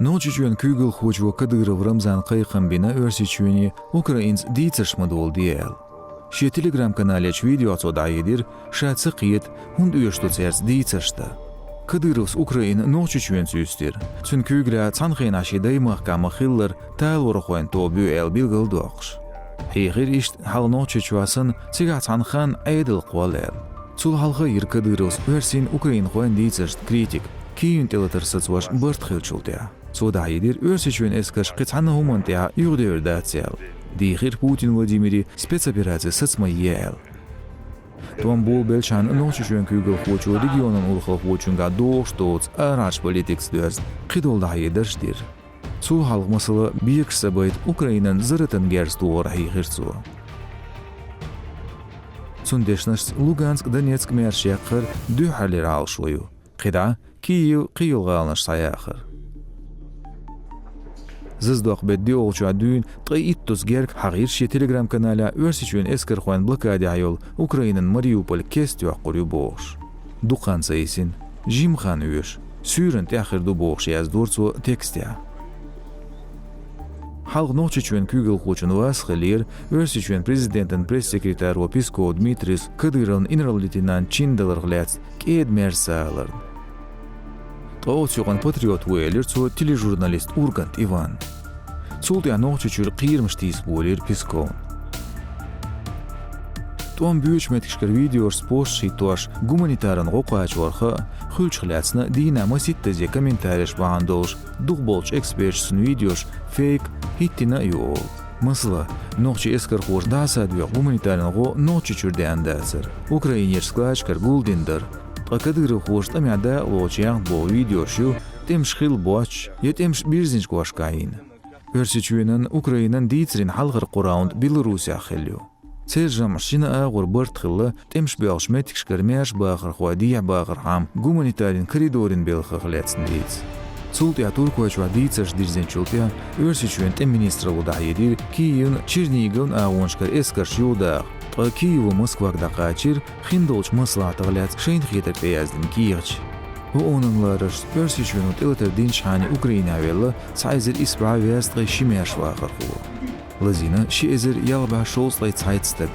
Noçuçuen kügül hoçvo Kadyrov Ramzan Qayqambina örsiçüeni Ukrains diytsışmadı ol diyel. Şe Telegram kanaleç video atsodayedir, şatsı qiyet hund uyuştutsers diytsıştı. Kadyrovs Ukrain noçuçuen süstir. Çünkü gra çanxen aşiday mahkama xillar tal orxoen tobu el bilgil doqş. Heyğir işt hal noçuçuasın tsiga çanxan aydıl qolel. Çul halqa yir Kadyrovs örsin Ukrain xoen diytsışt kritik. Kiyün telatırsatsvaş bırt xilçultya. Sodayedir örsiçuen eskaş qıçanı humantya yurdeverdatsel. Dihir Putin Vladimiri spetsoperasiya sıtsma yel. Tom bol belçan noçuçuen kügül hoçu regionun urxal hoçunga doğuş araç politiks döz qidoldayedirştir. Su halk masalı büyük sabayt Ukrayna'nın zırıtın gers doğru heyğirtsu. Sundeşnaş Lugansk Donetsk merşekir dühalir alşoyu. Qida Kiyev qiyılga alınış sayakır. Zizdoq beddi olça düğün tqayittus gerk hagir Telegram kanala örsiçuen eskerxuan blokadi ayol Ukrayna'nın Mariupol kestyo quryu boğuş. Duqan sayısin, jimxan üyüş, sürün təxirdu boğuş yazdurtsu tekstya. Halk noçuçuen kügül xoçun vasxilir, örsiçuen prezidentin press sekretari Piskov Dmitris Kadyrov'un general-leytenant Çindalarglats ked mersalar. Tqaotsyoqan patriot velertsu telejurnalist Urgant Ivan. Sultya noçuçur qiyirmiştis bolir Piskov. Tom büyüçmetkişker videos post şitoş gumanitarın qoqaçvarxa xülçxlatsna dinama sitteze komentariş bağandolş duqbolç ekspertsin videos fake hittina yol. Masala noqçı esker xoş dasadyo gumanitarın qo noçuçur deandasır. Ukrainersklaşkar guldindir. Kadyrov xoş tamyada loçyaq bo video şu temşxil boç yetemş birzinç qoşqayin. Örsiçüenen Ukrayna'nın diytsrin halqır qoraund Belarusya xilyo. Serjam şina ağır bırtxılı temş belşmetkişker merş bağır xwadiya bağır ham gumanitarin koridorin belxıqletsin deyts. Sultya Turkoçva diytsış dirzençultya örsiçüen tem ministralı dayedir Kiyev'in Çernigiv'in ağonşkar eskarş yodağ. Kiyev'u Moskva'da qaçır, xindolç maslahatığlat şeyn xetir beyazdın Kiyevç. O onunlarış örsiçüen telatır dinçhani Ukrayna vella sayzir ispraviyastğı şimerş vaqır xulu. Lazina şi ezir yalba şolslay çaytstık.